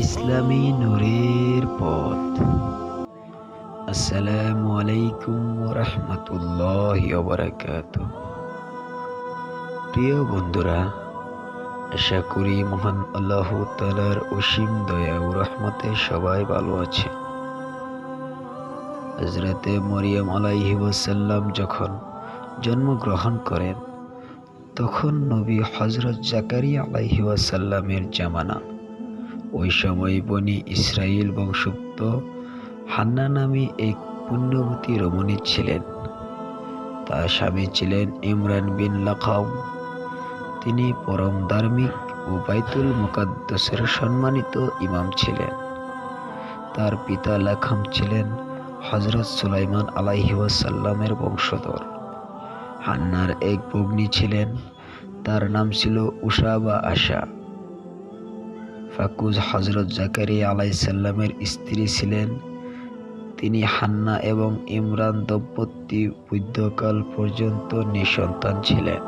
ইসলামী নূরের পথ। আসসালামু আলাইকুম ওয়া রাহমাতুল্লাহি ওয়া বারাকাতুহু। প্রিয় বন্ধুরা, আশা করি মহান আল্লাহ তাআলার অসীম দয়া ও রহমতে সবাই ভালো আছে। হযরতে মরিয়ম আলাইহিস সালাম যখন জন্মগ্রহণ করেন, তখন নবী হযরত জাকারিয়া আলাইহিস সালামের জামানা। ওই সময় বনি ইসরাইল বংশোদ্ভূত হান্না নামে এক পুণ্যবতী রমণী ছিলেন। তার স্বামী ছিলেন ইমরান বিন লাকাম। তিনি পরম ধার্মিক ও বাইতুল মুকাদ্দাসের সম্মানিত ইমাম ছিলেন। তার পিতা লাখাম ছিলেন হযরত সুলাইমান আলাইহিস সালামের বংশধর। হান্নার এক ভগ্নী ছিলেন, তার নাম ছিল উষা বা আশা। ফাকুজ হযরত জাকারিয়া আলাইহিস সালামের স্ত্রী ছিলেন। তিনি হান্না এবং ইমরান দম্পতি বৃদ্ধকাল পর্যন্ত নিঃসন্তান ছিলেন।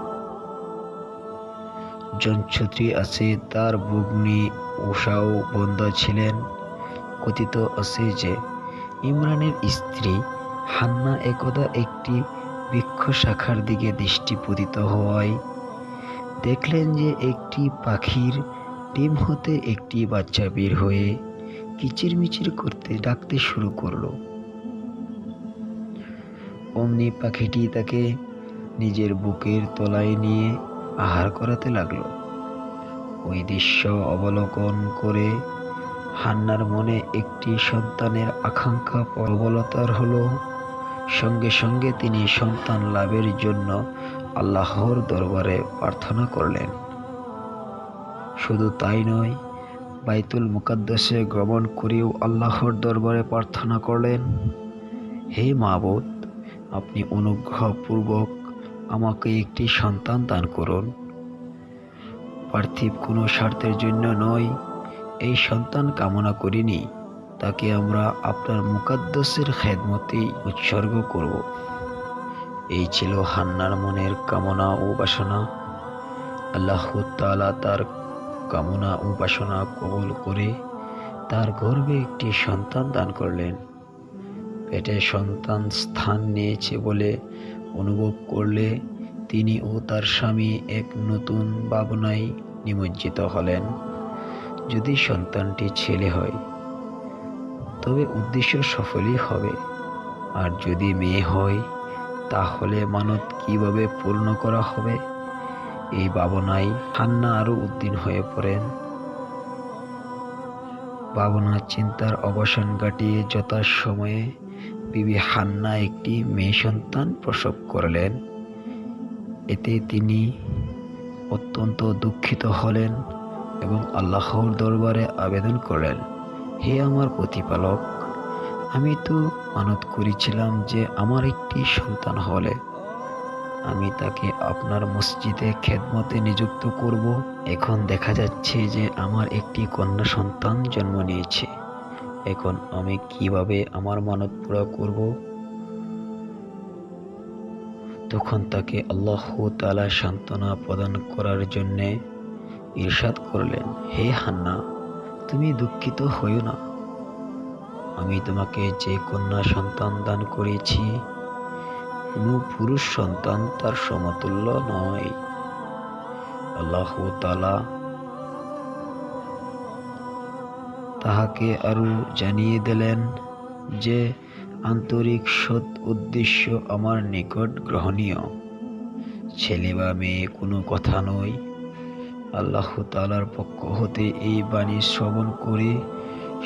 জনশ্রুতি আছে তার ভগ্নী উষাও বন্ধ্যা ছিলেন। কথিত আছে যে ইমরানের স্ত্রী হান্না একদা একটি বৃক্ষ শাখার দিকে দৃষ্টি পতিত হওয়ায় দেখলেন যে একটি পাখির ডিম হতে একটি বাচ্চা বের হয়ে কিচিরমিচির করতে ডাকতে শুরু করলো। অমনি পাখিটি তাকে নিজের বুকের তলায় নিয়ে আহার করাতে লাগলো। ওই দৃশ্য অবলোকন করে হান্নার মনে একটি সন্তানের আকাঙ্ক্ষা প্রবলতর হলো। সঙ্গে সঙ্গে তিনি সন্তান লাভের জন্য আল্লাহর দরবারে প্রার্থনা করলেন। শুধু তাই নয়, বাইতুল মুকাদ্দাসে গমন করেও আল্লাহর দরবারে প্রার্থনা করলেন, হে মাবুদ, আপনি অনুগ্রহপূর্বক আমাকে একটি সন্তান দান করুন। পার্থিব কোনো স্বার্থের জন্য নয়, এই সন্তান কামনা করিনি, তাকে আমরা আপনার মুকাদ্দাসের খেদমতেই উৎসর্গ করব। এই ছিল হান্নার মনের কামনা ও বাসনা। আল্লাহ তাআলা তার কামনা ও বাসনা কবুল করে তার গর্ভে একটি সন্তান দান করলেন। পেটে সন্তান স্থান নিয়েছে বলে অনুভব করলে তিনি ও তার স্বামী এক নতুন ভাবনায় নিমজ্জিত হলেন। যদি সন্তানটি ছেলে হয় তবে উদ্দেশ্য সফলই হবে, আর যদি মেয়ে হয় তাহলে মানত কিভাবে পূর্ণ করা হবে। এই ভাবনায় হান্না আরো উদ্বিগ্ন হয়ে পড়েন। ভাবনা চিন্তার অবসান ঘটিয়ে যথাসময়ে বিবি হান্না একটি মেয়ে সন্তান প্রসব করলেন। এতে তিনি অত্যন্ত দুঃখিত হলেন এবং আল্লাহর দরবারে আবেদন করলেন, হে আমার প্রতিপালক, আমি তো মানত করেছিলাম যে আমার একটি সন্তান হলে আমি তাকে আপনার মসজিদে খেদমতে নিযুক্ত করব। এখন দেখা যাচ্ছে যে আমার একটি কন্যা সন্তান জন্ম নিয়েছে। এখন আমি কিভাবে আমার মানত পুরা করব? তখন তাকে আল্লাহ তাআলা সান্ত্বনা প্রদান করার জন্য ইরশাদ করলেন, হে হান্না, তুমি দুঃখিত হইও না। আমি তোমাকে যে কন্যা সন্তান দান করেছি, কোনো পুরুষ সন্তান তার সমতুল্য নয়। আল্লাহ তাআলা তাহাকে আরো জানিয়ে দিলেন যে আন্তরিক সৎ উদ্দেশ্য আমার নিকট গ্রহণীয়। ছেলে বা মেয়ে কোনো কথা নয়। আল্লাহ তাআলার পক্ষ হতে এই বাণী শ্রবণ করে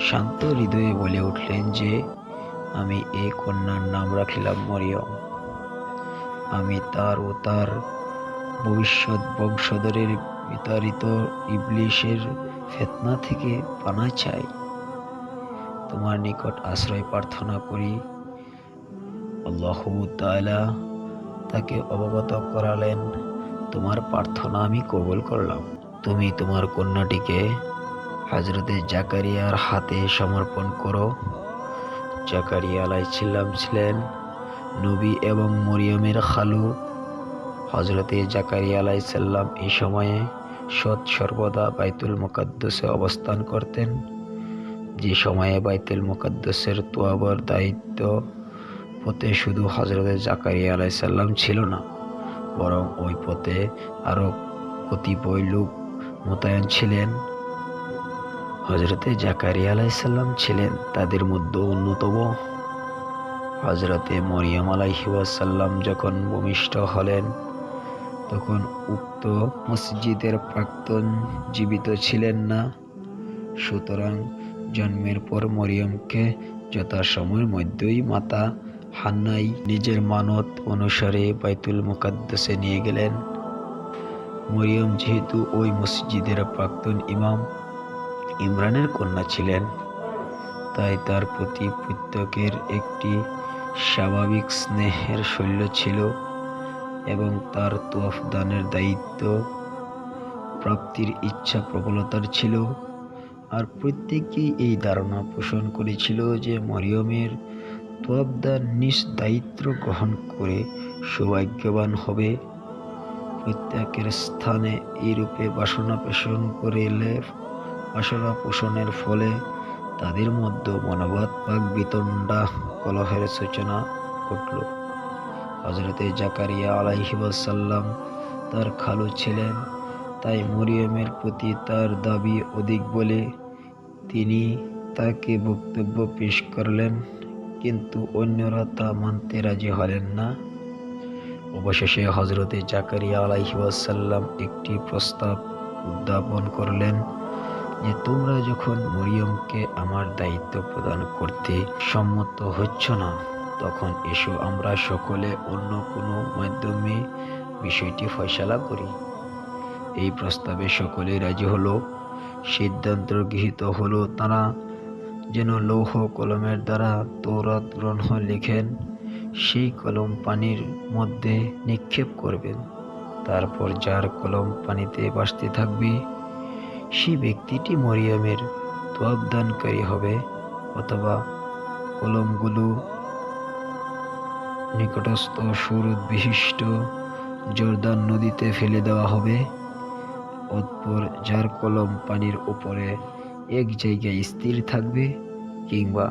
শান্ত হৃদয়ে বলে উঠলেন যে আমি এই কন্যার নাম রাখলাম মরিয়ম। আমি তার ও তার ভবিষ্যৎ বংশধরের বিতাড়িত ইবলিসের ফিতনা থেকে পানা চাই। তোমার নিকট আশ্রয় প্রার্থনা করি। আল্লাহ তাআলা তাকে অবগত করালেন, তোমার প্রার্থনা আমি কবুল করলাম। তুমি তোমার কন্যাটিকে হযরতে জাকারিয়ার হাতে সমর্পণ করো। জাকারিয়া আলাইহিস সালাম ছিলেন নবী এবং মরিয়মের খালু। হযরতে জাকারিয়া আলাইহিস সালাম এই সময়ে সর্বদা বাইতুল মুকাদ্দাসে অবস্থান করতেন। যে সময়ে বাইতুল মুকাদ্দাসের তোয়াবার দায়িত্ব পথে শুধু হযরতে জাকারিয়া আলাইহিস সালাম ছিল না, বরং ওই পথে আরো কতিপয় লোক মোতায়েন ছিলেন। হযরতে জাকারিয়া আলাইহিস সালাম ছিলেন তাদের মধ্যে অন্যতম। হযরতে মরিয়ম আলাইহিস সালাম যখন ভূমিষ্ঠ হলেন, তখন উক্ত মসজিদের প্রাক্তন জীবিত ছিলেন না। সুতরাং জন্মের পর মরিয়মকে যথাসময়ের মধ্যেই মাতা হান্নাই নিজের মানত অনুসারে বাইতুল মুকাদ্দাসে নিয়ে গেলেন। মরিয়ম যেহেতু ওই মসজিদের প্রাক্তন ইমাম ইমরানের কন্যা ছিলেন, তাই তার প্রতি প্রত্যেকের একটি স্বাভাবিক স্নেহের শৈল্য ছিল এবং তার তোয়াফ দানের দায়িত্ব প্রাপ্তির ইচ্ছা প্রবলতার ছিল। আর প্রত্যেকেই এই ধারণা পোষণ করেছিল যে মরিয়মের তোয়াফ দান নিজ দায়িত্ব গ্রহণ করে সৌভাগ্যবান হবে। প্রত্যেকের স্থানে এইরূপে বাসনা পোষণের ফলে তাদের মধ্যে মনোবাদ বাক বিতণ্ডা কলহের সূচনা ঘটল। হযরতে জাকারিয়া আলাইহিস সালাম তার খালু ছিলেন, তাই মরিয়মের প্রতি তার দাবি অধিক বলে তিনি তাকে বক্তব্য পেশ করলেন, কিন্তু অন্যরা তা মানতে রাজি হলেন না। অবশেষে হযরতে জাকারিয়া আলাইহিস সালাম একটি প্রস্তাব উত্থাপন করলেন যে, তোমরা যখন মরিয়মকে আমার দায়িত্ব প্রদান করতে সম্মত হচ্ছ না, তখন এসো আমরা সকলে অন্য কোনো মাধ্যমে বিষয়টি ফয়সালা করি। এই প্রস্তাবে সকলেই রাজি হলো। সিদ্ধান্ত গৃহীত হলো তারা যেন লৌহ কলমের দ্বারা তৌরাত গ্রন্থ লিখেন, সেই কলম পানির মধ্যে নিক্ষেপ করবেন। তারপর যার কলম পানিতে ভাসতে থাকবে, সেই ব্যক্তিটি মরিয়মের তোয়াফ দানকারী হবে, অথবা কলমগুলো নিকটস্থ সুরুৎ বিশিষ্ট জর্দান নদীতে ফেলে দেওয়া হবে। অতঃপর যার কলম পানির উপরে এক জায়গায় স্থির থাকবে কিংবা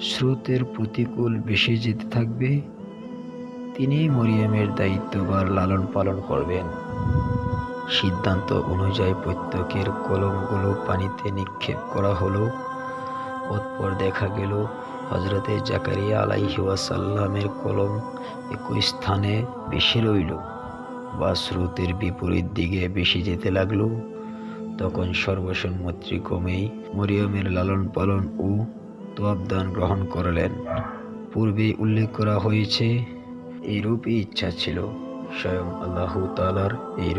স্রোতের প্রতিকূল ভেসে যেতে থাকবে, তিনি মরিয়মের দায়িত্বভার লালন পালন করবেন। সিদ্ধান্ত অনুযায়ী প্রত্যেকের কলমগুলো পানিতে নিক্ষেপ করা হলো। অতঃপর দেখা গেল হযরতে জাকারিয়া আলাইহিস সালামের কলম একই স্থানে ভেসে রইল বা স্রোতের বিপরীত দিকে ভেসে যেতে লাগলো। তখন সর্বসম্মতিক্রমেই মরিয়মের লালন পালন ও তোয়াফ দান গ্রহণ করলেন। পূর্বে উল্লেখ করা হয়েছে, এইরূপই ইচ্ছা ছিল। স্বয়ং আল্লাহ তাআলার এই